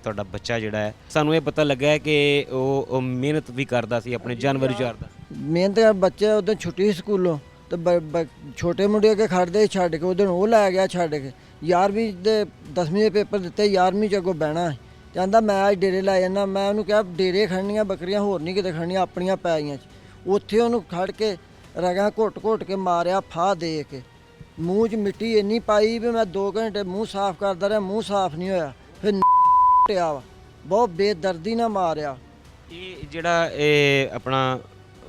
ਤੁਹਾਡਾ ਬੱਚਾ ਜਿਹੜਾ ਹੈ, ਸਾਨੂੰ ਇਹ ਪਤਾ ਲੱਗਾ ਹੈ ਕਿ ਉਹ ਮਿਹਨਤ ਵੀ ਕਰਦਾ ਸੀ, ਆਪਣੇ ਜਾਨਵਰ ਚਾਰਦਾ। ਮਿਹਨਤ ਕਰ ਬੱਚੇ ਉਦੋਂ ਛੁੱਟੀ ਸਕੂਲੋਂ ਤੇ ਛੋਟੇ ਮੁੰਡੇ ਕੇ ਖੜਦੇ ਛੱਡ ਕੇ ਉਦੋਂ ਉਹ ਲੈ ਗਿਆ ਛੱਡ ਕੇ 11ਵੀਂ ਦੇ 10ਵੀਂ ਦੇ ਪੇਪਰ ਦਿੱਤੇ, 11ਵੀਂ ਚ ਅੱਗੋਂ ਬਹਿਣਾ ਕਹਿੰਦਾ ਮੈਂ ਅੱਜ ਡੇਰੇ ਲੈ ਜਾਂਦਾ। ਮੈਂ ਉਹਨੂੰ ਕਿਹਾ ਡੇਰੇ ਖੜਨੀਆਂ ਬੱਕਰੀਆਂ ਹੋਰ ਨਹੀਂ ਕਿਤੇ ਖੜਨੀਆਂ, ਆਪਣੀਆਂ ਪੈਲੀਆਂ 'ਚ। ਉੱਥੇ ਉਹਨੂੰ ਖੜ ਕੇ ਰਗਾਂ ਘੁੱਟ ਕੇ ਮਾਰਿਆ, ਫਾਹ ਦੇ ਕੇ ਮੂੰਹ 'ਚ ਮਿੱਟੀ ਇੰਨੀ ਪਾਈ ਵੀ ਮੈਂ 2 ਘੰਟੇ ਮੂੰਹ ਸਾਫ਼ ਕਰਦਾ ਰਿਹਾ, ਮੂੰਹ ਸਾਫ਼ ਨਹੀਂ ਹੋਇਆ। ਫਿਰ ਟਿਆ ਵਾ, ਬਹੁਤ ਬੇਦਰਦੀ ਨਾਲ ਮਾਰਿਆ। ਇਹ ਜਿਹੜਾ ਇਹ ਆਪਣਾ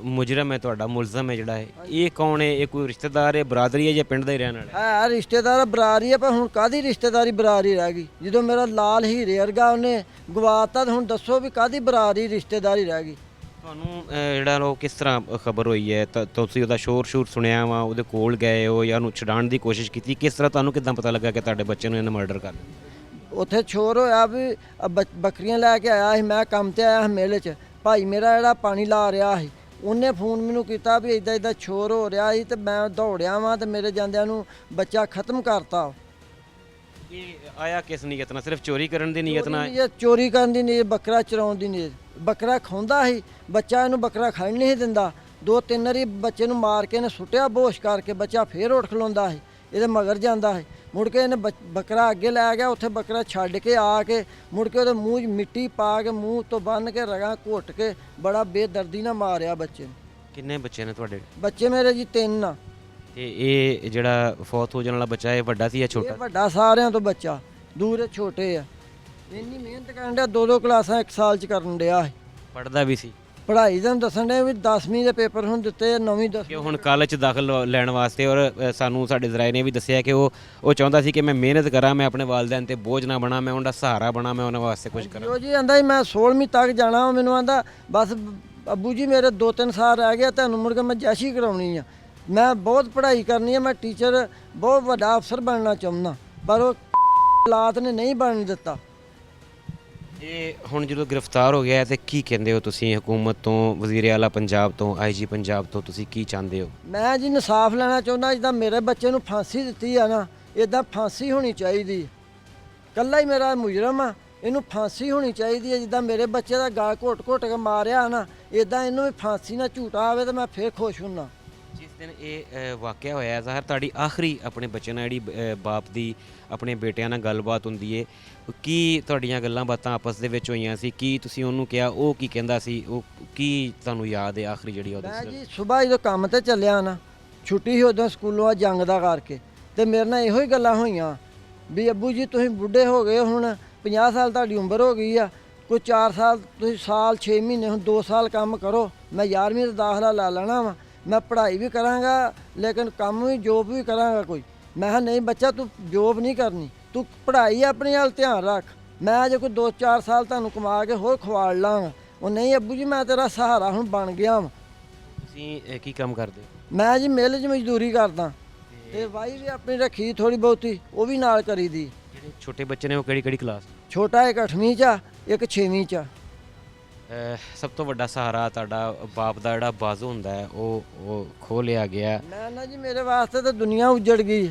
ਮੁਜਰਮ ਹੈ, ਤੁਹਾਡਾ ਮੁਲਜ਼ਮ ਹੈ ਜਿਹੜਾ ਹੈ, ਇਹ ਕੌਣ ਹੈ? ਇਹ ਕੋਈ ਰਿਸ਼ਤੇਦਾਰ ਹੈ, ਬਰਾਦਰੀ ਹੈ ਜਾਂ ਪਿੰਡ ਦਾ ਹੀ ਰਹਿਣ ਵਾਲਾ ਹੈ? ਰਿਸ਼ਤੇਦਾਰ ਬਰਾਦਰੀ ਹੈ, ਪਰ ਹੁਣ ਕਾਹਦੀ ਰਿਸ਼ਤੇਦਾਰੀ ਬਰਾਦਰੀ ਰਹਿ ਗਈ? ਜਦੋਂ ਮੇਰਾ ਲਾਲ ਹੀਰੇ ਵਰਗਾ ਉਹਨੇ ਗਵਾਤਾ, ਹੁਣ ਦੱਸੋ ਵੀ ਕਾਹਦੀ ਬਰਾਦਰੀ ਰਿਸ਼ਤੇਦਾਰੀ ਰਹਿ ਗਈ? ਤੁਹਾਨੂੰ ਜਿਹੜਾ ਉਹ ਕਿਸ ਤਰ੍ਹਾਂ ਖਬਰ ਹੋਈ ਹੈ? ਤੁਸੀਂ ਉਹਦਾ ਸ਼ੋਰ ਸੁਣਿਆ ਵਾ, ਉਹਦੇ ਕੋਲ ਗਏ ਹੋ ਜਾਂ ਉਹਨੂੰ ਛਡਾਉਣ ਦੀ ਕੋਸ਼ਿਸ਼ ਕੀਤੀ? ਕਿਸ ਤਰ੍ਹਾਂ ਤੁਹਾਨੂੰ ਕਿੱਦਾਂ ਪਤਾ ਲੱਗਾ ਕਿ ਤੁਹਾਡੇ ਬੱਚੇ ਨੂੰ ਇਹਨੇ ਮਰਡਰ ਕਰ ਦਿੱਤਾ? ਉੱਥੇ ਸ਼ੋਰ ਹੋਇਆ ਵੀ ਬੱਕਰੀਆਂ ਲੈ ਕੇ ਆਇਆ ਸੀ, ਮੈਂ ਕੰਮ ਤੇ ਆਇਆ ਮੇਲੇ 'ਚ। ਭਾਈ ਮੇਰਾ ਜਿਹੜਾ ਪਾਣੀ ਲਾ ਰਿਹਾ ਸੀ, ਉਹਨੇ ਫੋਨ ਮੈਨੂੰ ਕੀਤਾ ਵੀ ਇੱਦਾਂ ਸ਼ੋਰ ਹੋ ਰਿਹਾ ਸੀ, ਤੇ ਮੈਂ ਦੌੜਿਆ ਵਾਂ ਤੇ ਮੇਰੇ ਜਾਂਦਿਆਂ ਨੂੰ ਬੱਚਾ ਖਤਮ ਕਰਤਾ। ਇਹ ਆਇਆ ਕਿਸ ਨੀਅਤ ਨਾਲ? ਸਿਰਫ ਚੋਰੀ ਕਰਨ ਦੀ ਨੀਅਤ ਨਾਲ? ਚੋਰੀ ਕਰਨ ਦੀ ਨੀਅਤ, ਬੱਕਰਾ ਚਰਾਉਣ ਦੀ ਨੀਅਤ। ਬੱਕਰਾ ਖਾਉਂਦਾ ਸੀ, ਬੱਚਾ ਇਹਨੂੰ ਬੱਕਰਾ ਖਾਣ ਨਹੀਂ ਦਿੰਦਾ। 2-3 ਵਾਰੀ ਬੱਚੇ ਨੂੰ ਮਾਰ ਕੇ ਇਹਨੇ ਸੁੱਟਿਆ ਬੋਸ਼ ਕਰਕੇ, ਬੱਚਾ ਫੇਰ ਉੱਠ ਖਲੋਂਦਾ ਸੀ, ਇਹਦੇ ਮਗਰ ਜਾਂਦਾ ਸੀ। ਮੁੜ ਕੇ ਇਹਨੇ ਬੱਕਰਾ ਅੱਗੇ ਲੈ ਗਿਆ, ਉੱਥੇ ਬੱਕਰਾ ਛੱਡ ਕੇ ਆ ਕੇ ਮੁੜ ਕੇ ਉਹਦੇ ਮੂੰਹ 'ਚ ਮਿੱਟੀ ਪਾ ਕੇ, ਮੂੰਹ ਤੋਂ ਬੰਨ੍ਹ ਕੇ, ਰਗਾਂ ਘੁੱਟ ਕੇ ਬੜਾ ਬੇਦਰਦੀ ਨਾਲ ਮਾਰਿਆ ਬੱਚੇ ਨੂੰ। ਕਿੰਨੇ ਬੱਚੇ ਨੇ ਤੁਹਾਡੇ? ਬੱਚੇ ਮੇਰੇ ਜੀ 3 ਆ। ਤੇ ਇਹ ਜਿਹੜਾ ਫੌਤ ਹੋ ਜਾਣ ਵਾਲਾ ਬੱਚਾ, ਇਹ ਵੱਡਾ ਸੀ ਜਾਂ ਛੋਟਾ? ਇਹ ਵੱਡਾ ਸਾਰਿਆਂ ਤੋਂ ਬੱਚਾ, ਦੂਰ ਛੋਟੇ ਆ। ਇੰਨੀ ਮਿਹਨਤ ਕਰਨ ਡਿਆ, 2-2 ਕਲਾਸਾਂ 1 ਸਾਲ 'ਚ ਕਰਨ ਡਿਆ। ਪੜ੍ਹਦਾ ਵੀ ਸੀ? ਪੜ੍ਹਾਈ ਦਾ ਦੱਸਣ ਦੇ ਵੀ 10ਵੀਂ ਦੇ ਪੇਪਰ ਹੁਣ ਦਿੱਤੇ, 9ਵੀਂ 10ਵੀਂ ਕਿ ਹੁਣ ਕਾਲਜ 'ਚ ਦਾਖਲ ਲੈਣ ਵਾਸਤੇ। ਔਰ ਸਾਨੂੰ ਸਾਡੇ ਜ਼ਰਾਏ ਨੇ ਵੀ ਦੱਸਿਆ ਕਿ ਉਹ ਚਾਹੁੰਦਾ ਸੀ ਕਿ ਮੈਂ ਮਿਹਨਤ ਕਰਾਂ, ਮੈਂ ਆਪਣੇ ਵਾਲਿਦੈਨ ਤੇ ਬੋਝ ਨਾ ਬਣਾ, ਮੈਂ ਉਹਨਾਂ ਦਾ ਸਹਾਰਾ ਬਣਾ, ਮੈਂ ਉਹਨਾਂ ਵਾਸਤੇ ਕੁਝ ਕਰਾਂ। ਜੋ ਜੀ ਆਂਦਾ ਸੀ ਮੈਂ 16ਵੀਂ ਤੱਕ ਜਾਣਾ। ਮੈਨੂੰ ਆਂਦਾ ਬਸ ਅੱਬੂ ਜੀ ਮੇਰੇ 2-3 ਸਾਲ ਰਹਿ ਗਏ, ਤੁਹਾਨੂੰ ਮੁੜ ਕੇ ਮੈਂ ਜੈਸ਼ੀ ਕਰਾਉਣੀ ਆ, ਮੈਂ ਬਹੁਤ ਪੜ੍ਹਾਈ ਕਰਨੀ ਆ, ਮੈਂ ਟੀਚਰ ਬਹੁਤ ਵੱਡਾ ਅਫਸਰ ਬਣਨਾ ਚਾਹੁੰਦਾ, ਪਰ ਉਹ ਹਾਲਾਤ ਨੇ ਨਹੀਂ ਬਣਨ ਦਿੱਤਾ। ਇਹ ਹੁਣ ਜਦੋਂ ਗ੍ਰਿਫਤਾਰ ਹੋ ਗਿਆ ਤੇ ਕੀ ਕਹਿੰਦੇ ਹੋ ਤੁਸੀਂ ਹਕੂਮਤ ਤੋਂ, ਵਜ਼ੀਰ ਆਲਾ ਪੰਜਾਬ ਤੋਂ, IG ਪੰਜਾਬ ਤੋਂ? ਤੁਸੀਂ ਕੀ ਚਾਹੁੰਦੇ ਹੋ? ਮੈਂ ਜੀ ਇਨਸਾਫ ਲੈਣਾ ਚਾਹੁੰਦਾ। ਜਿੱਦਾਂ ਮੇਰੇ ਬੱਚੇ ਨੂੰ ਫਾਂਸੀ ਦਿੱਤੀ ਆ ਨਾ, ਇੱਦਾਂ ਫਾਂਸੀ ਹੋਣੀ ਚਾਹੀਦੀ। ਕੱਲਾ ਹੀ ਮੇਰਾ ਮੁਜਰਮ ਆ, ਇਹਨੂੰ ਫਾਂਸੀ ਹੋਣੀ ਚਾਹੀਦੀ ਹੈ। ਜਿੱਦਾਂ ਮੇਰੇ ਬੱਚੇ ਦਾ ਗਾਲ ਘੁੱਟ ਕੇ ਮਾਰਿਆ ਨਾ, ਇੱਦਾਂ ਇਹਨੂੰ ਵੀ ਫਾਂਸੀ ਨਾਲ ਝੂਟਾ ਆਵੇ ਤਾਂ ਮੈਂ ਫੇਰ ਖੁਸ਼ ਹੁੰਨਾ। ਜਿਸ ਦਿਨ ਇਹ ਵਾਕਿਆ ਹੋਇਆ ਜ਼ਾਹਰ, ਤੁਹਾਡੀ ਆਖਰੀ ਆਪਣੇ ਬੱਚੇ ਨਾਲ ਜਿਹੜੀ ਬਾਪ ਦੀ ਆਪਣੇ ਬੇਟਿਆਂ ਨਾਲ ਗੱਲਬਾਤ ਹੁੰਦੀ ਹੈ, ਕੀ ਤੁਹਾਡੀਆਂ ਗੱਲਾਂ ਬਾਤਾਂ ਆਪਸ ਦੇ ਵਿੱਚ ਹੋਈਆਂ ਸੀ? ਕੀ ਤੁਸੀਂ ਉਹਨੂੰ ਕਿਹਾ, ਉਹ ਕੀ ਕਹਿੰਦਾ ਸੀ? ਉਹ ਕੀ ਤੁਹਾਨੂੰ ਯਾਦ ਹੈ ਆਖਰੀ ਜਿਹੜੀ ਉਹਦੀ? ਮੈਂ ਜੀ ਸਵੇਰ ਜਦੋਂ ਕੰਮ ਤੇ ਚੱਲਿਆ ਨਾ, ਛੁੱਟੀ ਸੀ ਉਦੋਂ ਸਕੂਲੋਂ ਆ ਜੰਗ ਦਾ ਕਰਕੇ, ਤੇ ਮੇਰੇ ਨਾਲ ਇਹੋ ਹੀ ਗੱਲਾਂ ਹੋਈਆਂ ਵੀ ਅੱਬੂ ਜੀ ਤੁਸੀਂ ਬੁੱਢੇ ਹੋ ਗਏ, ਹੁਣ 50 ਸਾਲ ਤੁਹਾਡੀ ਉਮਰ ਹੋ ਗਈ ਆ, ਕੋਈ 4 ਸਾਲ ਤੁਸੀਂ ਸਾਲ 6 ਮਹੀਨੇ ਹੁਣ 2 ਸਾਲ ਕੰਮ ਕਰੋ, ਮੈਂ 11ਵੀਂ ਦਾ ਦਾਖਲਾ ਲਾ ਲੈਣਾ ਵਾ, ਮੈਂ ਪੜ੍ਹਾਈ ਵੀ ਕਰਾਂਗਾ ਲੇਕਿਨ ਕੰਮ ਵੀ ਜੋਬ ਵੀ ਕਰਾਂਗਾ ਕੋਈ। ਮੈਂ ਕਿਹਾ ਨਹੀਂ ਬੱਚਾ, ਤੂੰ ਜੋਬ ਨਹੀਂ ਕਰਨੀ, ਤੂੰ ਪੜ੍ਹਾਈ ਆਪਣੀ ਵੱਲ ਧਿਆਨ ਰੱਖ, ਮੈਂ ਜੇ ਕੋਈ 2-4 ਸਾਲ ਤੁਹਾਨੂੰ ਕਮਾ ਕੇ ਹੋਰ ਖਵਾੜ ਲਾਂਗਾ। ਉਹ ਨਹੀਂ ਅੱਬੂ ਜੀ ਮੈਂ ਤੇਰਾ ਸਹਾਰਾ ਹੁਣ ਬਣ ਗਿਆ ਵਾ। ਤੁਸੀਂ ਕੀ ਕੰਮ ਕਰਦੇ? ਮੈਂ ਜੀ ਮਿੱਲ 'ਚ ਮਜ਼ਦੂਰੀ ਕਰਦਾ, ਤੇ ਵਾਈ ਵੀ ਆਪਣੀ ਰੱਖੀ ਥੋੜ੍ਹੀ ਬਹੁਤੀ, ਉਹ ਵੀ ਨਾਲ ਕਰੀ ਦੀ। ਜਿਹੜੇ ਛੋਟੇ ਬੱਚੇ ਨੇ ਉਹ ਕਿਹੜੀ ਕਲਾਸ? ਛੋਟਾ ਇੱਕ 8ਵੀਂ 'ਚ ਆ, ਇੱਕ 6ਵੀਂ 'ਚ ਆ। ਸਭ ਤੋਂ ਵੱਡਾ ਸਹਾਰਾ ਤੁਹਾਡਾ ਬਾਪ ਦਾ ਜਿਹੜਾ ਬਾਜ਼ੂ ਹੁੰਦਾ ਹੈ, ਉਹ ਖੋਹ ਲਿਆ ਗਿਆ। ਮੈਂ ਨਾ ਜੀ ਮੇਰੇ ਵਾਸਤੇ ਤਾਂ ਦੁਨੀਆ ਉਜੜ ਗਈ,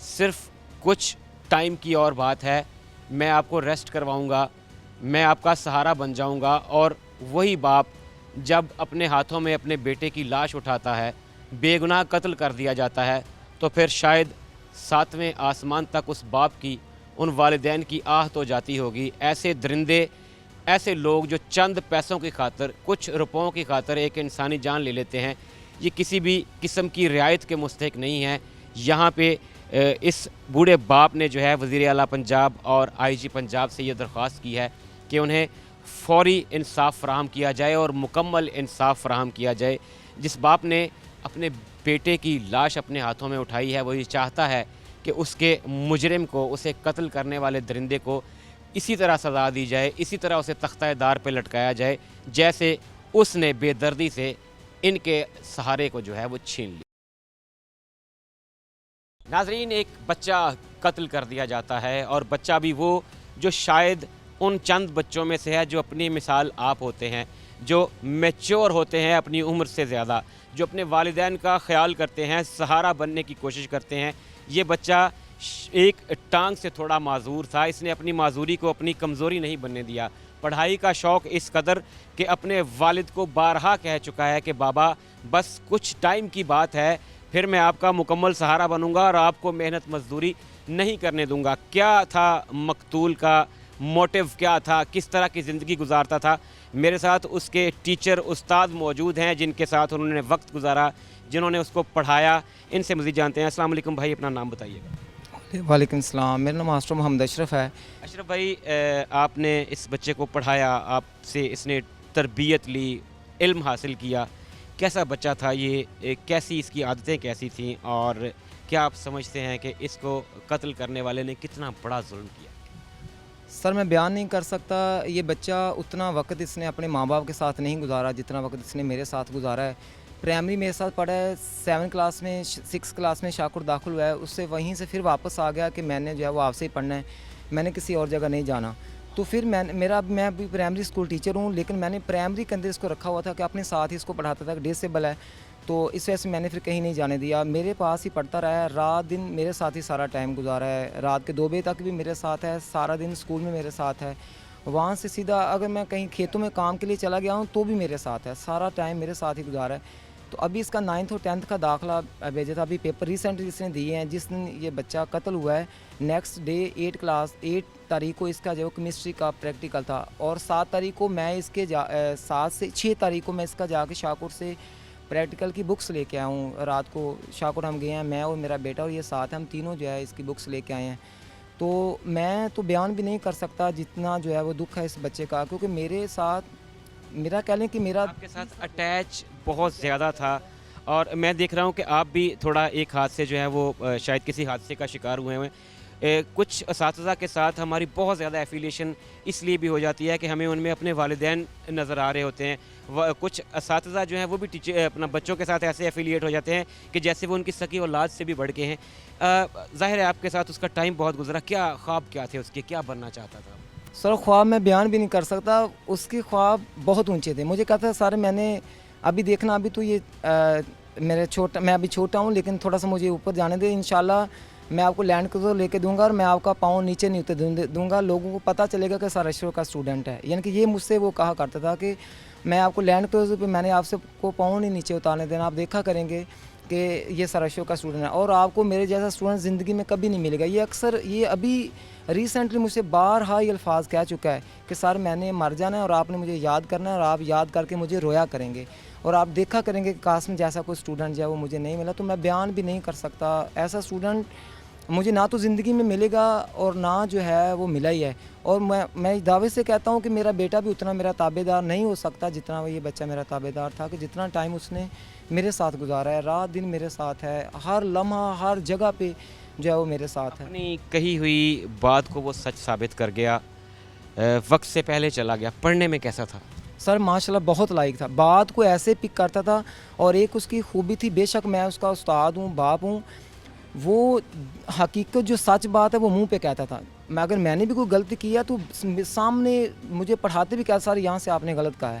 صرف کچھ ٹائم کی اور بات ہے، میں آپ کو ریسٹ کرواؤں گا، میں آپ کا سہارا بن جاؤں گا. اور وہی باپ جب اپنے ہاتھوں میں اپنے بیٹے کی لاش اٹھاتا ہے، بے گناہ قتل کر دیا جاتا ہے، تو پھر شاید 7ویں آسمان تک اس باپ کی، ان والدین کی آہ تو جاتی ہوگی. ایسے درندے، ایسے لوگ جو چند پیسوں کی خاطر، کچھ روپوں کی خاطر ایک انسانی جان لے لیتے ہیں، یہ کسی بھی قسم کی رعایت کے مستحق نہیں ہیں. یہاں پہ اس بوڑھے باپ نے جو ہے وزیر اعلیٰ پنجاب اور آئی جی پنجاب سے یہ درخواست کی ہے کہ انہیں فوری انصاف فراہم کیا جائے اور مکمل انصاف فراہم کیا جائے. جس باپ نے اپنے بیٹے کی لاش اپنے ہاتھوں میں اٹھائی ہے، وہ یہ چاہتا ہے کہ اس کے مجرم کو، اسے قتل کرنے والے درندے کو اسی طرح سزا دی جائے، اسی طرح اسے تختہ دار پہ لٹکایا جائے جیسے اس نے بے دردی سے ان کے سہارے کو جو ہے وہ چھین لیا. ناظرین، ایک بچہ قتل کر دیا جاتا ہے، اور بچہ بھی وہ جو شاید ان چند بچوں میں سے ہے جو اپنی مثال آپ ہوتے ہیں، جو میچور ہوتے ہیں اپنی عمر سے زیادہ، جو اپنے والدین کا خیال کرتے ہیں، سہارا بننے کی کوشش کرتے ہیں. یہ بچہ ایک ٹانگ سے تھوڑا معذور تھا، اس نے اپنی معذوری کو اپنی کمزوری نہیں بننے دیا. پڑھائی کا شوق اس قدر کہ اپنے والد کو بارہا کہہ چکا ہے کہ بابا بس کچھ ٹائم کی بات ہے، پھر میں آپ کا مکمل سہارا بنوں گا اور آپ کو محنت مزدوری نہیں کرنے دوں گا. کیا تھا مقتول کا موٹیو، کیا تھا، کس طرح کی زندگی گزارتا تھا؟ میرے ساتھ اس کے ٹیچر، استاد موجود ہیں جن کے ساتھ انہوں نے وقت گزارا، جنہوں نے اس کو پڑھایا. ان سے مزید جانتے ہیں. السلام علیکم بھائی، اپنا نام بتائیے گا. وعلیکم السلام، میرا نام ماسٹر محمد اشرف ہے. اشرف بھائی، آپ نے اس بچے کو پڑھایا، آپ سے اس نے تربیت لی، علم حاصل کیا. کیسا بچہ تھا یہ؟ کیسی اس کی عادتیں کیسی تھیں؟ اور کیا آپ سمجھتے ہیں کہ اس کو قتل کرنے والے نے کتنا بڑا ظلم کیا؟ سر میں بیان نہیں کر سکتا. یہ بچہ اتنا وقت اس نے اپنے ماں باپ کے ساتھ نہیں گزارا جتنا وقت اس نے میرے ساتھ گزارا ہے. پرائمری میرے ساتھ پڑھا ہے، 7 کلاس میں، 6 کلاس میں شاکر داخل ہوا ہے. اس سے وہیں سے پھر واپس آ گیا کہ میں نے جو ہے وہ آپ سے ہی پڑھنا ہے، میں نے کسی اور جگہ نہیں جانا. تو پھر میں ابھی پرائمری اسکول ٹیچر ہوں، لیکن میں نے پرائمری کے اندر اس کو رکھا ہوا تھا کہ اپنے ساتھ ہی اس کو پڑھاتا تھا. ڈسیبل ہے تو اس وجہ سے میں نے پھر کہیں نہیں جانے دیا، میرے پاس ہی پڑھتا رہا ہے. رات دن میرے ساتھ ہی سارا ٹائم گزارا ہے، رات کے 2 بجے تک بھی میرے ساتھ ہے، سارا دن اسکول میں میرے ساتھ ہے. وہاں سے سیدھا اگر میں کہیں کھیتوں میں کام کے لیے چلا گیا ہوں تو بھی میرے ساتھ ہے، سارا ٹائم میرے ساتھ ہی گزارا ہے. تو ابھی اس کا 9th اور 10th کا داخلہ بھیجا تھا. ابھی پیپر ریسنٹلی اس نے دیے ہیں. جس دن یہ بچہ قتل ہوا ہے، نیکسٹ ڈے 8 تاریخ کو اس کا جو کیمسٹری کا پریکٹیکل تھا، اور 7 تاریخ کو میں اس کے 7 سے 6 تاریخ کو میں اس کا جا کے شاکر سے پریکٹیکل کی بکس لے کے آیا ہوں. رات کو شاکر ہم گئے ہیں، میں اور میرا بیٹا اور یہ ساتھ ہم تینوں جو ہے اس کی بکس لے کے آئے ہیں. تو میں تو بیان بھی نہیں کر سکتا جتنا جو ہے وہ دکھ ہے اس بچے کا، کیونکہ میرے ساتھ، میرا کہہ لیں کہ میرا آپ کے ساتھ اٹیچ بہت زیادہ تھا. اور میں دیکھ رہا ہوں کہ آپ بھی تھوڑا ایک ہاتھ سے جو ہے وہ شاید کسی حادثے کا شکار ہوئے ہیں. کچھ اساتذہ کے ساتھ ہماری بہت زیادہ ایفیلیشن اس لیے بھی ہو جاتی ہے کہ ہمیں ان میں اپنے والدین نظر آ رہے ہوتے ہیں. کچھ اساتذہ جو ہیں وہ بھی اپنا بچوں کے ساتھ ایسے ایفیلیٹ ہو جاتے ہیں کہ جیسے وہ ان کی سکی اولاد سے بھی بڑھ کے ہیں. ظاہر ہے آپ کے ساتھ اس کا ٹائم بہت گزرا. کیا خواب کیا تھے اس کے، کیا بننا چاہتا تھا؟ سر خواب میں بیان بھی نہیں کر سکتا. اس کے خواب بہت اونچے تھے. مجھے کہتا ہے سر میں نے ابھی دیکھنا، ابھی تو یہ میں ابھی چھوٹا ہوں، لیکن تھوڑا سا مجھے اوپر جانے دے. انشاءاللہ میں آپ کو لینڈ کو لے کے دوں گا اور میں آپ کا پاؤں نیچے نہیں اتر دوں گا. لوگوں کو پتہ چلے گا کہ سر اشرف کا اسٹوڈنٹ ہے. یعنی کہ یہ مجھ سے وہ کہا کرتا تھا کہ میں آپ کو لینڈ کروزر پہ میں نے آپ سے کو پاؤں نہیں نیچے اتارنے دینا. آپ دیکھا کریں گے کہ یہ سر اشرف کا اسٹوڈنٹ ہے، اور آپ کو میرے جیسا اسٹوڈنٹ زندگی میں کبھی نہیں ملے گا. یہ اکثر یہ ابھی ریسنٹلی مجھ سے بارہا یہ الفاظ کہہ چکا ہے کہ سر میں نے مر جانا ہے اور آپ نے مجھے یاد کرنا ہے، اور آپ یاد کر کے مجھے رویا کریں گے، اور آپ دیکھا کریں گے کہ قاسم جیسا کوئی اسٹوڈنٹ جو ہے وہ مجھے نہیں ملا. تو میں بیان بھی نہیں کر سکتا. ایسا اسٹوڈنٹ مجھے نہ تو زندگی میں ملے گا اور نہ جو ہے وہ ملا ہی ہے. اور میں دعوے سے کہتا ہوں کہ میرا بیٹا بھی اتنا میرا تابع دار نہیں ہو سکتا جتنا وہ یہ بچہ میرا تابع دار تھا، کہ جتنا ٹائم اس نے میرے ساتھ گزارا ہے. رات دن میرے ساتھ ہے، ہر لمحہ ہر جگہ پہ جو ہے وہ میرے ساتھ ہے. اپنی کہی ہوئی بات کو وہ سچ ثابت کر گیا. وقت سے پہلے چلا گیا. پڑھنے میں کیسا تھا؟ سر ماشاءاللہ بہت لائق تھا. بات کو ایسے پک کرتا تھا، اور ایک اس کی خوبی تھی، بے شک میں اس کا استاد ہوں، باپ ہوں، وہ حقیقت جو سچ بات ہے وہ منہ پہ کہتا تھا. اگر میں نے بھی کوئی غلطی کیا تو سامنے مجھے پڑھاتے بھی کہا سر یہاں سے آپ نے غلط کہا ہے.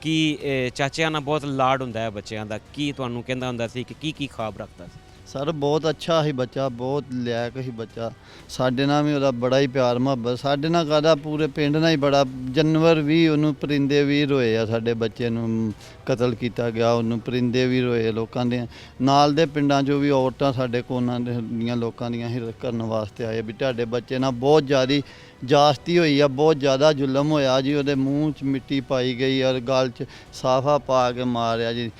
ਕੀ ਚਾਚਿਆਂ ਨਾਲ ਬਹੁਤ ਲਾਡ ਹੁੰਦਾ ਹੈ ਬੱਚਿਆਂ ਦਾ? ਕੀ ਤੁਹਾਨੂੰ ਕਹਿੰਦਾ ਹੁੰਦਾ ਸੀ ਕਿ ਕੀ ਖਾਬ ਰੱਖਦਾ ਸੀ? ਸਰ ਬਹੁਤ ਅੱਛਾ ਸੀ ਬੱਚਾ, ਬਹੁਤ ਲਾਇਕ ਸੀ ਬੱਚਾ। ਸਾਡੇ ਨਾਲ ਵੀ ਉਹਦਾ ਬੜਾ ਹੀ ਪਿਆਰ ਮੁਹੱਬਤ, ਸਾਡੇ ਨਾਲ ਕਾਹਦਾ ਪੂਰੇ ਪਿੰਡ ਨਾਲ ਹੀ ਬੜਾ। ਜਾਨਵਰ ਵੀ ਉਹਨੂੰ, ਪਰਿੰਦੇ ਵੀ ਰੋਏ ਆ, ਸਾਡੇ ਬੱਚੇ ਨੂੰ ਕਤਲ ਕੀਤਾ ਗਿਆ, ਉਹਨੂੰ ਪਰਿੰਦੇ ਵੀ ਰੋਏ ਲੋਕਾਂ ਦੇ ਨਾਲ ਦੇ ਪਿੰਡਾਂ 'ਚੋਂ ਵੀ ਔਰਤਾਂ ਸਾਡੇ ਕੋਨਾਂ ਦੀਆਂ ਲੋਕਾਂ ਦੀਆਂ ਹੀ ਕਰਨ ਵਾਸਤੇ ਆਏ ਵੀ ਤੁਹਾਡੇ ਬੱਚੇ ਨਾਲ ਬਹੁਤ ਜ਼ਿਆਦਾ ਜਾਸਤੀ ਹੋਈ ਆ, ਬਹੁਤ ਜ਼ਿਆਦਾ ਜ਼ੁਲਮ ਹੋਇਆ ਜੀ। ਉਹਦੇ ਮੂੰਹ 'ਚ ਮਿੱਟੀ ਪਾਈ ਗਈ ਔਰ ਗਲ 'ਚ ਸਾਫਾ ਪਾ ਕੇ ਮਾਰਿਆ ਜੀ।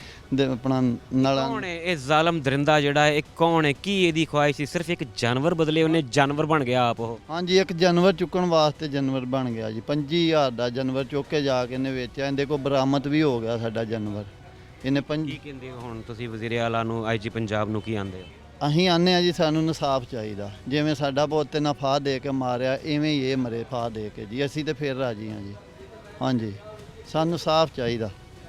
ਆਪਣਾ ਨਲਾਂ ਕੌਣ ਹੈ ਇਹ ਜ਼ਾਲਮ ਦਰਿੰਦਾ ਜਿਹੜਾ ਹੈ? ਇਹ ਕੌਣ ਹੈ? ਕੀ ਇਹਦੀ ਖੁਆਇਸ਼ ਸੀ? ਸਿਰਫ ਇੱਕ ਜਾਨਵਰ ਬਦਲੇ ਉਹਨੇ ਜਾਨਵਰ ਬਣ ਗਿਆ ਆਪ ਉਹ? ਹਾਂਜੀ, ਇੱਕ ਜਾਨਵਰ ਚੁੱਕਣ ਵਾਸਤੇ ਜਾਨਵਰ ਬਣ ਗਿਆ ਜੀ। 25,000 ਦਾ ਜਾਨਵਰ ਚੁੱਕ ਕੇ ਜਾ ਕੇ ਇਹਨੇ ਵੇਚਿਆ। ਇਹਦੇ ਕੋਲ ਬਰਾਮਦ ਵੀ ਹੋ ਗਿਆ ਸਾਡਾ ਜਾਨਵਰ। ਇਹਨੇ ਕੀ ਕਹਿੰਦੇ ਹੋ ਹੁਣ ਤੁਸੀਂ ਵਜ਼ੀਰ ਆਲਾ ਨੂੰ, IG ਪੰਜਾਬ ਨੂੰ ਕੀ ਆਂਦੇ ਹੋ? ਅਸੀਂ ਆਨੇ ਆ ਜੀ ਸਾਨੂੰ ਇਨਸਾਫ ਚਾਹੀਦਾ। ਜਿਵੇਂ ਸਾਡਾ ਪੁੱਤ ਨੇ ਫਾਹ ਦੇ ਕੇ ਮਾਰਿਆ ਇਵੇਂ ਹੀ ਇਹ ਮਰੇ ਫਾਹ ਦੇ ਕੇ ਜੀ। ਅਸੀਂ ਤੇ ਫਿਰ ਰਾਜੀ ਹਾਂ ਜੀ। ਹਾਂਜੀ, ਸਾਨੂੰ ਸਾਫ਼ ਚਾਹੀਦਾ।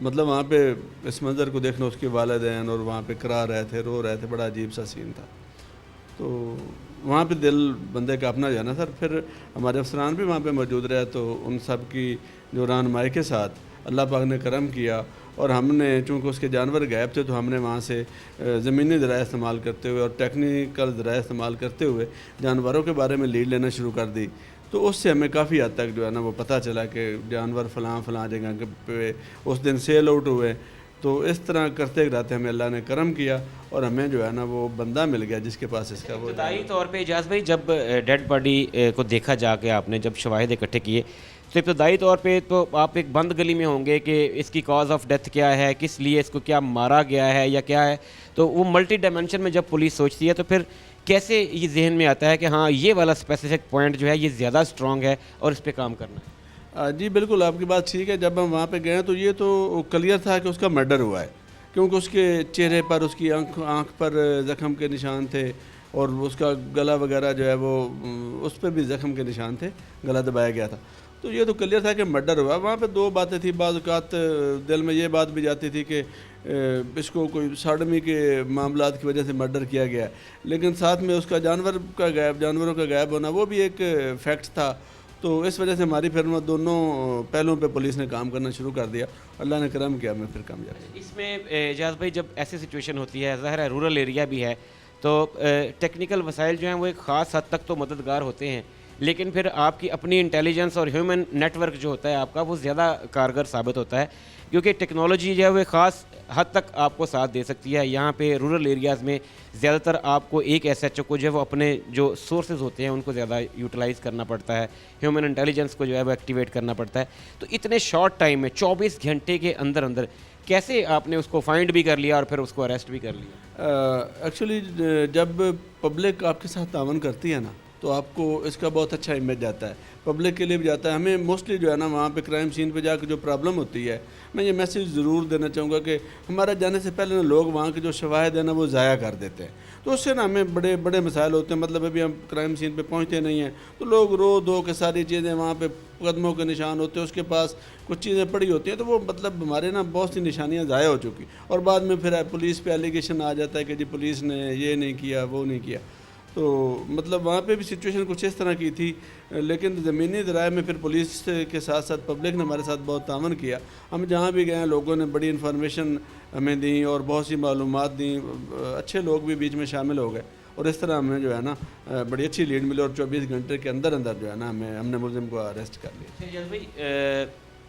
مطلب وہاں پہ اس منظر کو دیکھنا، اس کے والدین اور وہاں پہ کرا رہے تھے، رو رہے تھے، بڑا عجیب سا سین تھا. تو وہاں پہ دل بندے کا اپنا جانا سر. پھر ہمارے افسران بھی وہاں پہ موجود رہے، تو ان سب کی جو رہنمائی کے ساتھ اللہ پاک نے کرم کیا، اور ہم نے چونکہ اس کے جانور غائب تھے تو ہم نے وہاں سے زمینی ذرائع استعمال کرتے ہوئے اور ٹیکنیکل ذرائع استعمال کرتے ہوئے جانوروں کے بارے میں لیڈ لینا شروع کر دی. تو اس سے ہمیں کافی حد تک جو ہے نا وہ پتہ چلا کہ جانور فلاں جگہ پہ اس دن سیل آؤٹ ہوئے. تو اس طرح کرتے رہتے ہمیں اللہ نے کرم کیا، اور ہمیں جو ہے نا وہ بندہ مل گیا جس کے پاس اس کا وہ. ابتدائی طور پہ اجاز بھائی جب ڈیڈ باڈی کو دیکھا جا کے آپ نے جب شواہد اکٹھے کیے، تو ابتدائی طور پہ تو آپ ایک بند گلی میں ہوں گے کہ اس کی کاز آف ڈیتھ کیا ہے، کس لیے اس کو کیا مارا گیا ہے یا کیا ہے. تو وہ ملٹی ڈائمینشن میں جب پولیس سوچتی ہے تو پھر کیسے یہ ذہن میں آتا ہے کہ ہاں یہ والا اسپیسیفک پوائنٹ جو ہے یہ زیادہ اسٹرانگ ہے اور اس پہ کام کرنا ہے؟ جی بالکل آپ کی بات ٹھیک ہے. جب ہم وہاں پہ گئے تو یہ تو کلیئر تھا کہ اس کا مرڈر ہوا ہے، کیونکہ اس کے چہرے پر، اس کی آنکھ پر زخم کے نشان تھے، اور اس کا گلا وغیرہ جو ہے وہ اس پہ بھی زخم کے نشان تھے، گلا دبایا گیا تھا. تو یہ تو کلیئر تھا کہ مرڈر ہوا. وہاں پہ دو باتیں تھیں. بعض اوقات دل میں یہ بات بھی جاتی تھی کہ اس کو کوئی ساڈمی کے معاملات کی وجہ سے مرڈر کیا گیا ہے، لیکن ساتھ میں اس کا جانوروں کا غائب ہونا وہ بھی ایک فیکٹ تھا. تو اس وجہ سے ہماری پھر دونوں پہلوؤں پہ پولیس نے کام کرنا شروع کر دیا. اللہ نے کرم کیا، میں پھر کامیاب. اس میں اجاز بھائی جب ایسی سچویشن ہوتی ہے، ظاہر ہے رورل ایریا بھی ہے، تو ٹیکنیکل وسائل جو ہیں وہ ایک خاص حد تک تو مددگار ہوتے ہیں، لیکن پھر آپ کی اپنی انٹیلیجنس اور ہیومن نیٹ ورک جو ہوتا ہے آپ کا، وہ زیادہ کارگر ثابت ہوتا ہے، کیونکہ ٹیکنالوجی جو ہے وہ خاص حد تک آپ کو ساتھ دے سکتی ہے. یہاں پہ رورل ایریاز میں زیادہ تر آپ کو ایک ایس ایچ او کو جو ہے وہ اپنے جو سورسز ہوتے ہیں ان کو زیادہ یوٹیلائز کرنا پڑتا ہے، ہیومن انٹیلیجنس کو جو ہے وہ ایکٹیویٹ کرنا پڑتا ہے. تو اتنے شارٹ ٹائم میں 24 گھنٹے کے اندر کیسے آپ نے اس کو فائنڈ بھی کر لیا اور پھر اس کو اریسٹ بھی کر لیا؟ ایکچولی جب پبلک آپ کے ساتھ تعاون کرتی ہے نا تو آپ کو اس کا بہت اچھا امیج جاتا ہے، پبلک کے لیے بھی جاتا ہے. ہمیں موسٹلی جو ہے نا وہاں پہ کرائم سین پہ جا کے جو پرابلم ہوتی ہے، میں یہ میسیج ضرور دینا چاہوں گا کہ ہمارا جانے سے پہلے نا لوگ وہاں کے جو شواہد ہیں نا وہ ضائع کر دیتے ہیں. تو اس سے نا ہمیں بڑے بڑے مسائل ہوتے ہیں. مطلب ابھی ہم کرائم سین پہ پہنچتے نہیں ہیں تو لوگ رو دو کے ساری چیزیں وہاں پہ قدموں کے نشان ہوتے ہیں، اس کے پاس کچھ چیزیں پڑی ہوتی ہیں، تو وہ مطلب ہمارے نا بہت سی نشانیاں ضائع ہو چکی، اور بعد میں پھر پولیس پہ ایلیگیشن آ جاتا ہے کہ جی پولیس نے یہ نہیں کیا وہ نہیں کیا. تو مطلب وہاں پہ بھی سچویشن کچھ اس طرح کی تھی، لیکن زمینی ذرائع میں پھر پولیس کے ساتھ ساتھ پبلک نے ہمارے ساتھ بہت تعاون کیا. ہم جہاں بھی گئے ہیں لوگوں نے بڑی انفارمیشن ہمیں دیں اور بہت سی معلومات دیں، اچھے لوگ بھی بیچ میں شامل ہو گئے، اور اس طرح ہمیں جو ہے نا بڑی اچھی لیڈ ملی، اور 24 گھنٹے کے اندر جو ہے نا ہم نے ملزم کو اریسٹ کر لیا. بھائی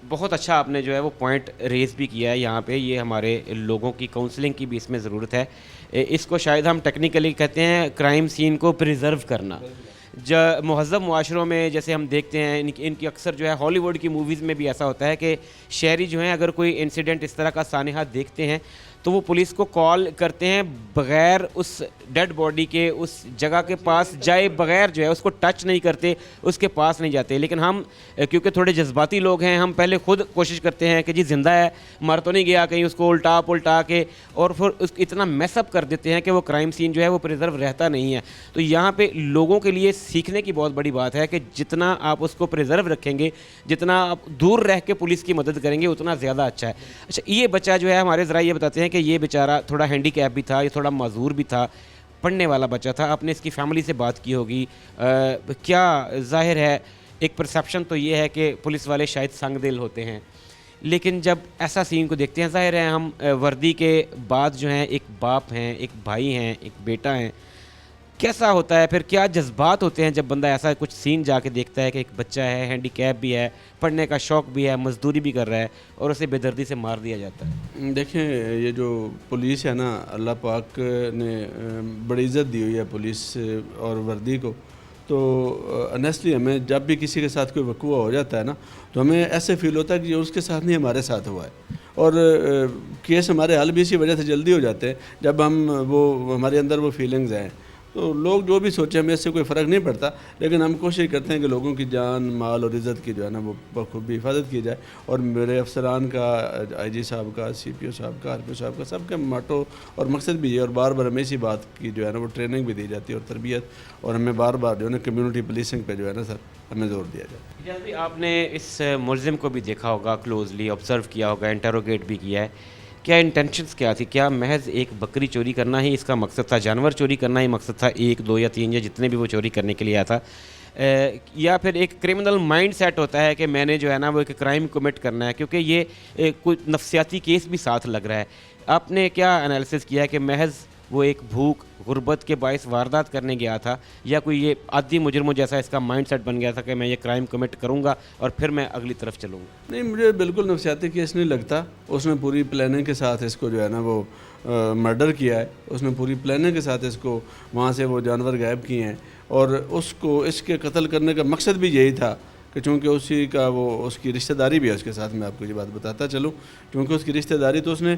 بہت اچھا آپ نے جو ہے وہ پوائنٹ ریز بھی کیا ہے یہاں پہ. یہ ہمارے لوگوں کی کاؤنسلنگ کی بھی اس میں ضرورت ہے. اس کو شاید ہم ٹیکنیکلی کہتے ہیں کرائم سین کو پریزرو کرنا. مہذب معاشروں میں جیسے ہم دیکھتے ہیں ان کی اکثر جو ہے ہالی ووڈ کی موویز میں بھی ایسا ہوتا ہے کہ شہری جو ہیں اگر کوئی انسیڈنٹ اس طرح کا سانحہ دیکھتے ہیں تو وہ پولیس کو کال کرتے ہیں بغیر اس ڈیڈ باڈی کے اس جگہ کے پاس جائے بغیر جو ہے اس کو ٹچ نہیں کرتے، اس کے پاس نہیں جاتے. لیکن ہم کیونکہ تھوڑے جذباتی لوگ ہیں، ہم پہلے خود کوشش کرتے ہیں کہ جی زندہ ہے، مر تو نہیں گیا کہیں، اس کو الٹا کے اور پھر اس اتنا میس اپ کر دیتے ہیں کہ وہ کرائم سین جو ہے وہ پریزرو رہتا نہیں ہے. تو یہاں پہ لوگوں کے لیے سیکھنے کی بہت بڑی بات ہے کہ جتنا آپ اس کو پریزرو رکھیں گے، جتنا آپ دور رہ کے پولیس کی مدد کریں گے اتنا زیادہ اچھا ہے. اچھا یہ بچہ جو ہے ہمارے ذرا یہ بتاتے ہیں کہ یہ بیچارہ تھوڑا ہینڈی کیپ بھی تھا، یہ تھوڑا معذور بھی تھا، پڑھنے والا بچہ تھا. آپ نے اس کی فیملی سے بات کی ہوگی، کیا ظاہر ہے ایک پرسیپشن تو یہ ہے کہ پولیس والے شاید سنگ دل ہوتے ہیں، لیکن جب ایسا سین کو دیکھتے ہیں ظاہر ہے ہم وردی کے بعد جو ہیں ایک باپ ہیں، ایک بھائی ہیں، ایک بیٹا ہیں، کیسا ہوتا ہے پھر، کیا جذبات ہوتے ہیں جب بندہ ایسا کچھ سین جا کے دیکھتا ہے کہ ایک بچہ ہے، ہینڈی کیپ بھی ہے، پڑھنے کا شوق بھی ہے، مزدوری بھی کر رہا ہے اور اسے بے دردی سے مار دیا جاتا ہے؟ دیکھیں یہ جو پولیس ہے نا، اللہ پاک نے بڑی عزت دی ہوئی ہے پولیس اور وردی کو. تو انیسٹلی ہمیں جب بھی کسی کے ساتھ کوئی وقوع ہو جاتا ہے نا تو ہمیں ایسے فیل ہوتا ہے کہ اس کے ساتھ نہیں ہمارے ساتھ ہوا ہے، اور کیس ہمارے حل بھی اسی وجہ سے جلدی ہو جاتے ہیں جب ہم وہ ہمارے اندر وہ فیلنگز ہیں. تو لوگ جو بھی سوچیں ہمیں اس سے کوئی فرق نہیں پڑتا، لیکن ہم کوشش کرتے ہیں کہ لوگوں کی جان مال اور عزت کی جو ہے نا وہ بخوبی حفاظت کی جائے. اور میرے افسران کا، آئی جی صاحب کا، سی پی او صاحب کا، آر پی او صاحب کا، سب کا ماٹو اور مقصد بھی ہے. اور بار بار ہمیں اسی بات کی جو ہے نا وہ ٹریننگ بھی دی جاتی ہے اور تربیت، اور ہمیں بار بار جو ہے نا کمیونٹی پولیسنگ پہ جو ہے نا سر ہمیں زور دیا جائے. اجاز بھائی، آپ نے اس ملزم کو بھی دیکھا ہوگا، کلوزلی آبزرو کیا ہوگا، انٹروگیٹ بھی کیا ہے. کیا انٹینشنس کیا تھی؟ کیا محض ایک بکری چوری کرنا ہی اس کا مقصد تھا؟ جانور چوری کرنا ہی مقصد تھا؟ 1 2 یا 3 یا جتنے بھی وہ چوری کرنے کے لیے آیا تھا؟ یا پھر ایک کرمنل مائنڈ سیٹ ہوتا ہے کہ میں نے جو ہے نا وہ ایک کرائم کمٹ کرنا ہے؟ کیونکہ یہ کوئی نفسیاتی کیس بھی ساتھ لگ رہا ہے. آپ نے کیا انالیسس کیا ہے کہ محض وہ ایک بھوک غربت کے باعث واردات کرنے گیا تھا، یا کوئی یہ عادی مجرموں جیسا اس کا مائنڈ سیٹ بن گیا تھا کہ میں یہ کرائم کمٹ کروں گا اور پھر میں اگلی طرف چلوں گا؟ نہیں، مجھے بالکل نفسیاتی کیس نہیں لگتا. اس نے پوری پلاننگ کے ساتھ اس کو جو ہے نا وہ مرڈر کیا ہے. اس نے پوری پلاننگ کے ساتھ اس کو وہاں سے وہ جانور غائب کیے ہیں، اور اس کو اس کے قتل کرنے کا مقصد بھی یہی تھا کہ چونکہ اسی کا وہ اس کی رشتہ داری بھی ہے اس کے ساتھ. میں آپ کو یہ بات بتاتا چلوں، چونکہ اس کی رشتہ داری، تو اس نے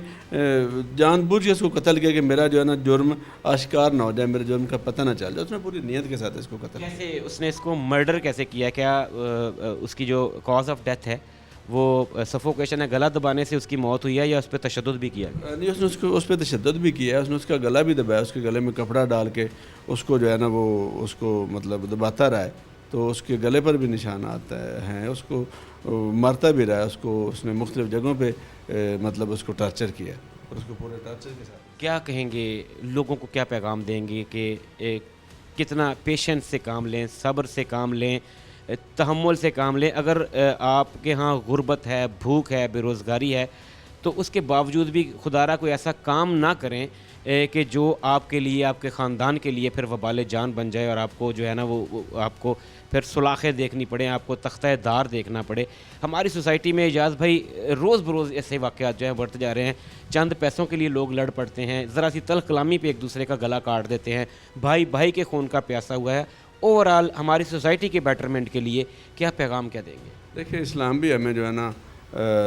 جان بوجھ کے اس کو قتل کیا کہ میرا جو ہے نا جرم آشکار نہ ہو جائے، میرے جرم کا پتہ نہ چل جائے. اس نے پوری نیت کے ساتھ اس کو قتل کیا. کیسے اس نے اس کو مرڈر کیسے کیا؟ کیا اس کی جو کاز آف ڈیتھ ہے وہ سفوکیشن ہے، گلا دبانے سے اس کی موت ہوئی ہے، یا اس پہ تشدد بھی کیا گیا؟ نہیں، اس نے اس پہ تشدد بھی کیا ہے. اس نے اس کا گلا بھی دبایا، اس کے گلے میں کپڑا ڈال کے اس کو جو ہے نا وہ اس کو مطلب دباتا رہا ہے. تو اس کے گلے پر بھی نشانات ہیں. اس کو مارتا بھی رہا ہے. اس نے مختلف جگہوں پہ مطلب اس کو ٹارچر کیا، اور اس کو پورے ٹارچر کے ساتھ. کیا کہیں گے لوگوں کو، کیا پیغام دیں گے کہ کتنا پیشنس سے کام لیں، صبر سے کام لیں، تحمل سے کام لیں؟ اگر آپ کے ہاں غربت ہے، بھوک ہے، بے روزگاری ہے، تو اس کے باوجود بھی خدا را کوئی ایسا کام نہ کریں کہ جو آپ کے لیے، آپ کے خاندان کے لیے پھر وبال جان بن جائے، اور آپ کو جو ہے نا وہ آپ کو پھر سلاخیں دیکھنی پڑیں، آپ کو تختہ دار دیکھنا پڑے. ہماری سوسائٹی میں اجاز بھائی روز بروز ایسے واقعات جو ہیں بڑھتے جا رہے ہیں. چند پیسوں کے لیے لوگ لڑ پڑتے ہیں، ذرا سی تلخ کلامی پہ ایک دوسرے کا گلا کاٹ دیتے ہیں. بھائی بھائی کے خون کا پیاسا ہوا ہے. اوورآل ہماری سوسائٹی کے بیٹرمنٹ کے لیے کیا پیغام کیا دیں گے؟ دیکھیں، اسلام بھی ہمیں جو ہے نا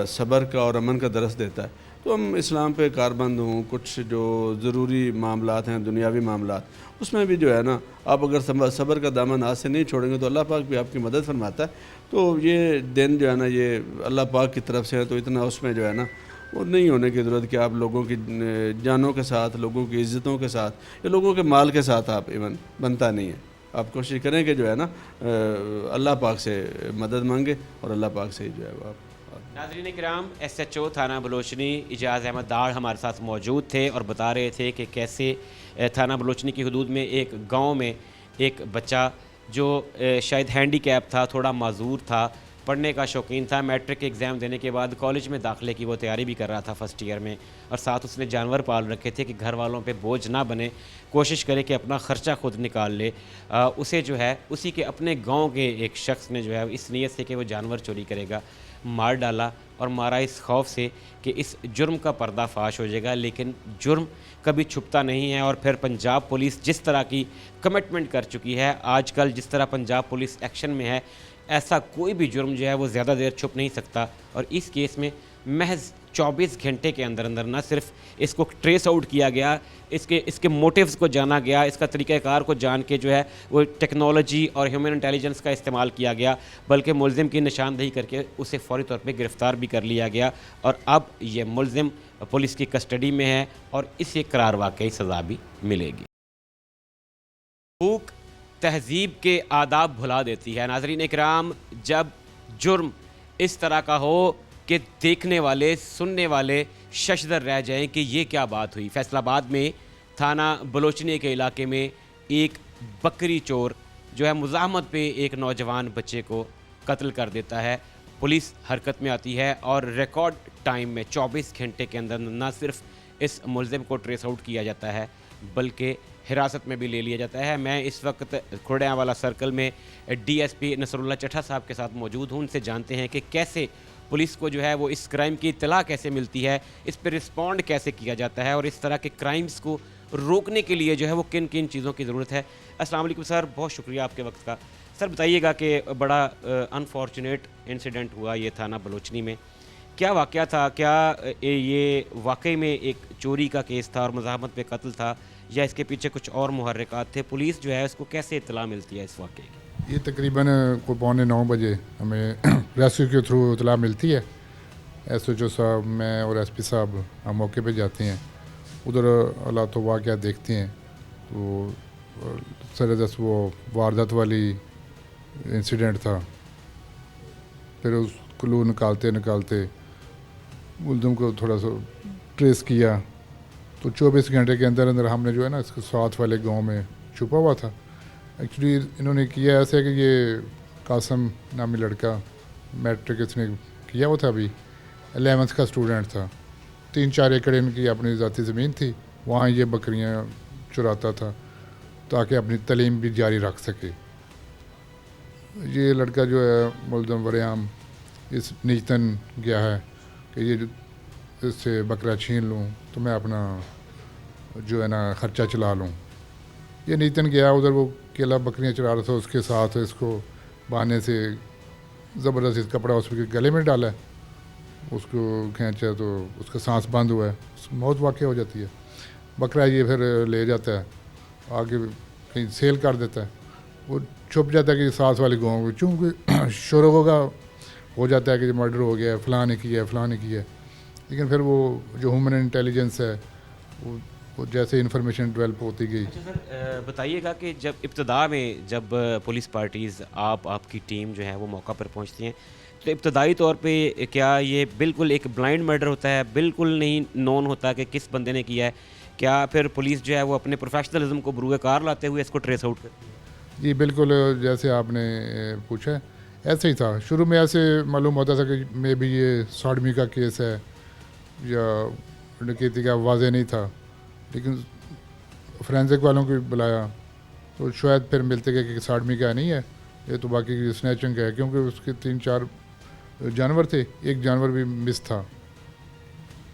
صبر کا اور امن کا درس دیتا ہے. تو ہم اسلام پہ کاربند ہوں. کچھ جو ضروری معاملات ہیں، دنیاوی معاملات، اس میں بھی جو ہے نا آپ اگر صبر کا دامن ہاتھ سے نہیں چھوڑیں گے تو اللہ پاک بھی آپ کی مدد فرماتا ہے. تو یہ دن جو ہے نا یہ اللہ پاک کی طرف سے ہے. تو اتنا اس میں جو ہے نا وہ نہیں ہونے کی ضرورت کہ آپ لوگوں کی جانوں کے ساتھ، لوگوں کی عزتوں کے ساتھ، یا لوگوں کے مال کے ساتھ آپ ایون بنتا نہیں ہے. آپ کوشش کریں کہ جو ہے نا اللہ پاک سے مدد مانگے، اور اللہ پاک سے ہی جو ہے وہ آپ. ناظرین کرام، ایس ایچ او تھانہ بلوچنی اجاز احمد ڈاڑ ہمارے ساتھ موجود تھے اور بتا رہے تھے کہ کیسے تھانہ بلوچنی کی حدود میں ایک گاؤں میں ایک بچہ جو شاید ہینڈی کیپ تھا، تھوڑا معذور تھا، پڑھنے کا شوقین تھا، میٹرک ایگزام دینے کے بعد کالج میں داخلے کی وہ تیاری بھی کر رہا تھا فرسٹ ایئر میں، اور ساتھ اس نے جانور پال رکھے تھے کہ گھر والوں پہ بوجھ نہ بنے، کوشش کرے کہ اپنا خرچہ خود نکال لے. اسے جو ہے اسی کے اپنے گاؤں کے ایک شخص نے جو ہے اس نیت سے کہ وہ جانور چوری کرے گا مار ڈالا، اور مارا اس خوف سے کہ اس جرم کا پردہ فاش ہو جائے گا. لیکن جرم کبھی چھپتا نہیں ہے، اور پھر پنجاب پولیس جس طرح کی کمٹمنٹ کر چکی ہے آج کل، جس طرح پنجاب پولیس ایکشن میں ہے، ایسا کوئی بھی جرم جو ہے وہ زیادہ دیر چھپ نہیں سکتا. اور اس کیس میں محض 24 گھنٹے کے اندر نہ صرف اس کو ٹریس آؤٹ کیا گیا، اس کے موٹیوز کو جانا گیا، اس کا طریقہ کار کو جان کے جو ہے وہ ٹیکنالوجی اور ہیومن انٹیلیجنس کا استعمال کیا گیا، بلکہ ملزم کی نشاندہی کر کے اسے فوری طور پہ گرفتار بھی کر لیا گیا. اور اب یہ ملزم پولیس کی کسٹڈی میں ہے اور اسے قرار واقعی سزا بھی ملے گی. بھوک تہذیب کے آداب بھلا دیتی ہے. ناظرین اکرام، جب جرم اس طرح کا ہو کہ دیکھنے والے، سننے والے ششدر رہ جائیں کہ یہ کیا بات ہوئی. فیصل آباد میں تھانہ بلوچنی کے علاقے میں ایک بکری چور جو ہے مزاحمت پہ ایک نوجوان بچے کو قتل کر دیتا ہے. پولیس حرکت میں آتی ہے اور ریکارڈ ٹائم میں 24 گھنٹے کے اندر نہ صرف اس ملزم کو ٹریس آؤٹ کیا جاتا ہے بلکہ حراست میں بھی لے لیا جاتا ہے. میں اس وقت کھوڑیاں والا سرکل میں ڈی ایس پی نصر اللہ چٹھا صاحب کے ساتھ موجود ہوں. ان سے جانتے ہیں کہ کیسے پولیس کو جو ہے وہ اس کرائم کی اطلاع کیسے ملتی ہے، اس پہ رسپونڈ کیسے کیا جاتا ہے، اور اس طرح کے کرائمز کو روکنے کے لیے جو ہے وہ کن کن چیزوں کی ضرورت ہے. السلام علیکم سر، بہت شکریہ آپ کے وقت کا. سر بتائیے گا کہ بڑا انفارچونیٹ انسیڈنٹ ہوا یہ تھانہ بلوچنی میں، کیا واقعہ تھا؟ کیا یہ واقعی میں ایک چوری کا کیس تھا اور مزاحمت پہ قتل تھا، یا اس کے پیچھے کچھ اور محرکات تھے؟ پولیس جو ہے اس کو کیسے اطلاع ملتی ہے اس واقعے کی؟ یہ تقریباً کو 8:45 بجے ہمیں ریسکیو کے تھرو اطلاع ملتی ہے. ایس ایچ او صاحب، میں اور ایس پی صاحب ہم موقع پہ جاتے ہیں. ادھر حالات و واقعات دیکھتے ہیں تو سر وہ واردات والی انسیڈنٹ تھا. پھر اس کلو نکالتے ملزم کو تھوڑا سا ٹریس کیا تو 24 گھنٹے کے اندر ہم نے جو ہے نا اس کے ساتھ والے گاؤں میں چھپا ہوا تھا. ایکچولی انہوں نے کیا ایسے کہ یہ قاسم نامی لڑکا میٹرک اس نے کیا ہوا تھا، ابھی 11th کا اسٹوڈنٹ تھا. 3-4 ایکڑ ان کی اپنی ذاتی زمین تھی، وہاں یہ بکریاں چراتا تھا تاکہ اپنی تعلیم بھی جاری رکھ سکے. یہ لڑکا جو ہے ملزم وریام اس نیتن گیا ہے کہ یہ اس سے بکرا چھین لوں تو میں اپنا جو ہے نا خرچہ چلا لوں. یہ نیتن گیا ادھر، وہ کیلا بکریاں چرا رہا تھا، اس کے ساتھ اس کو بہانے سے زبردست کپڑا اس کے گلے میں ڈالا، اس کو کھینچا تو اس کا سانس بند ہوا ہے، اس کی موت واقع ہو جاتی ہے. بکرا یہ پھر لے جاتا ہے آگے کہیں سیل کر دیتا ہے. وہ چھپ جاتا ہے کہ ساتھ والے گاؤں کو، چونکہ شروع کا ہو جاتا ہے کہ مرڈر ہو گیا ہے، فلاں نے کیا ہے. لیکن پھر وہ جو ہیومن انٹیلیجنس ہے وہ جیسے انفارمیشن ڈیولپ ہوتی گئی. اچھا سر، بتائیے گا کہ جب ابتدا میں جب پولیس پارٹیز آپ کی ٹیم جو ہے وہ موقع پر پہنچتی ہیں تو ابتدائی طور پہ کیا یہ بالکل ایک بلائنڈ مرڈر ہوتا ہے، بالکل نہیں نون ہوتا کہ کس بندے نے کیا ہے؟ کیا پھر پولیس جو ہے وہ اپنے پروفیشنلزم کو بروئے کار لاتے ہوئے اس کو ٹریس آؤٹ کرتی ہے؟ جی بالکل، جیسے آپ نے پوچھا ایسے ہی تھا. شروع میں ایسے معلوم ہوتا تھا کہ مے بھی یہ ساڈمی کا کیس ہے یا ڈکیتی کا، واضح نہیں تھا. لیکن فرینزک والوں کو بلایا تو شاید پھر ملتے گئے کہ ساڈمی کا نہیں ہے، یہ تو باقی کی سنیچنگ ہے، کیونکہ اس کے 3-4 جانور تھے، ایک جانور بھی مس تھا.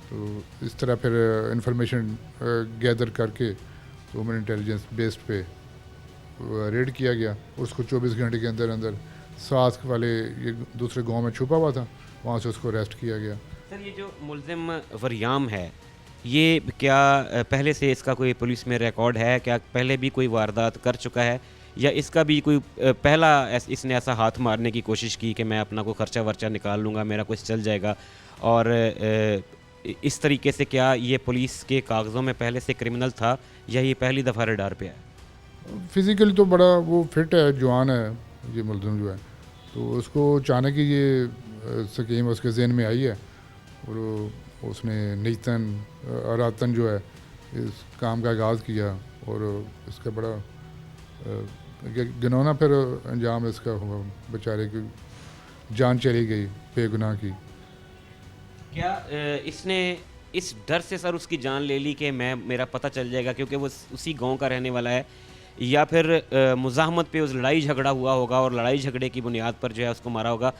تو اس طرح پھر انفارمیشن گیدر کر کے ہیومن انٹیلیجنس بیسڈ پہ ریڈ کیا گیا. اس کو 24 گھنٹے کے اندر ساتھ والے یہ دوسرے گاؤں میں چھپا ہوا تھا، وہاں سے اس کو اریسٹ کیا گیا. سر، یہ جو ملزم وریام ہے یہ کیا پہلے سے اس کا کوئی پولیس میں ریکارڈ ہے؟ کیا پہلے بھی کوئی واردات کر چکا ہے، یا اس کا بھی کوئی پہلا اس نے ایسا ہاتھ مارنے کی کوشش کی کہ میں اپنا کوئی خرچہ ورچہ نکال لوں گا، میرا کچھ چل جائے گا؟ اور اس طریقے سے کیا یہ پولیس کے کاغذوں میں پہلے سے کرمنل تھا یا یہ پہلی دفعہ ریڈار پہ ہے؟ فزیکلی تو بڑا وہ فٹ ہے، جوان ہے یہ ملزم جو ہے. تو اس کو اچانک ہی یہ سکیم اس کے ذہن میں آئی ہے اور اس نے نیتن راتن جو ہے اس کام کا آغاز کیا اور اس کا بڑا گنونا پھر انجام اس کا ہوا. بیچارے کی جان چلی گئی بے گناہ کی. کیا اس نے اس ڈر سے سر اس کی جان لے لی کہ میرا پتہ چل جائے گا کیونکہ وہ اسی گاؤں کا رہنے والا ہے، یا پھر مزاحمت پہ اس لڑائی جھگڑا ہوا ہوگا اور لڑائی جھگڑے کی بنیاد پر جو ہے اس کو مارا ہوگا؟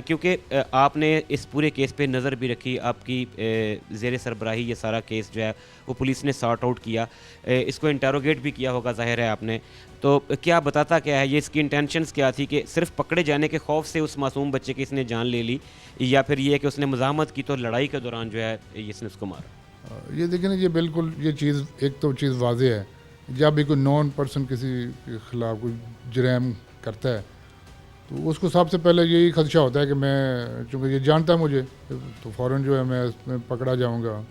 کیونکہ آپ نے اس پورے کیس پہ نظر بھی رکھی، آپ کی زیر سربراہی یہ سارا کیس جو ہے وہ پولیس نے سارٹ آؤٹ کیا، اس کو انٹیروگیٹ بھی کیا ہوگا ظاہر ہے آپ نے. تو کیا بتاتا کیا ہے یہ اس کی انٹینشنز کیا تھی؟ کہ صرف پکڑے جانے کے خوف سے اس معصوم بچے کی اس نے جان لے لی، یا پھر یہ کہ اس نے مزاحمت کی تو لڑائی کے دوران جو ہے اس نے اس کو مارا؟ یہ دیکھیں نا، یہ بالکل یہ چیز ایک تو چیز واضح ہے، جب بھی کوئی نون پرسن کسی کے خلاف کوئی جرائم کرتا ہے تو اس کو سب سے پہلے یہی خدشہ ہوتا ہے کہ میں چونکہ یہ جانتا ہے مجھے تو فوراً جو ہے میں اس میں پکڑا جاؤں گا،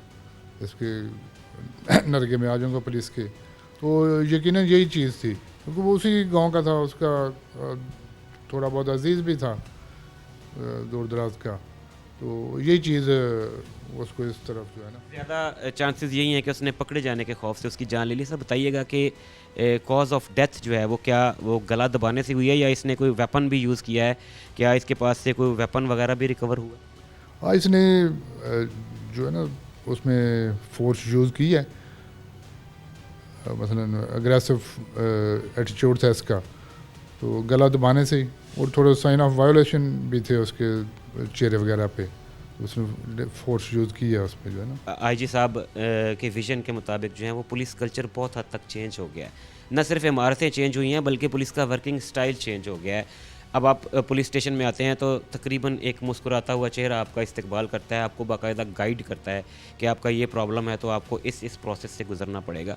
اس کے نرگے میں آ جاؤں گا پولیس کے. تو یقیناً یہی چیز تھی، کیونکہ وہ اسی گاؤں کا تھا، اس کا تھوڑا بہت عزیز بھی تھا دور دراز کا. تو یہی چیز اس کو اس طرف جو ہے نا زیادہ چانسز یہی ہیں کہ اس نے پکڑے جانے کے خوف سے اس کی جان لے لی. سر بتائیے گا کہ کاز آف ڈیتھ جو ہے وہ کیا وہ گلا دبانے سے ہوئی ہے یا اس نے کوئی ویپن بھی یوز کیا ہے؟ کیا اس کے پاس سے کوئی ویپن وغیرہ بھی ریکور ہوا؟ ہاں، اس نے جو ہے نا اس میں فورس یوز کی ہے، مثلا اگریسو ایٹیچیوڈ تھا اس کا، تو گلا دبانے سے ہی، اور تھوڑے سائن آف وائلیشن بھی تھے اس کے چہرے وغیرہ پہ، اس نے فورس یوز کی ہے اس پہ جو ہے نا. آئی جی صاحب کے ویژن کے مطابق جو ہے وہ پولیس کلچر بہت حد تک چینج ہو گیا ہے، نہ صرف عمارتیں چینج ہوئی ہیں بلکہ پولیس کا ورکنگ سٹائل چینج ہو گیا ہے. اب آپ پولیس اسٹیشن میں آتے ہیں تو تقریباً ایک مسکراتا ہوا چہرہ آپ کا استقبال کرتا ہے، آپ کو باقاعدہ گائیڈ کرتا ہے کہ آپ کا یہ پرابلم ہے تو آپ کو اس پروسیس سے گزرنا پڑے گا.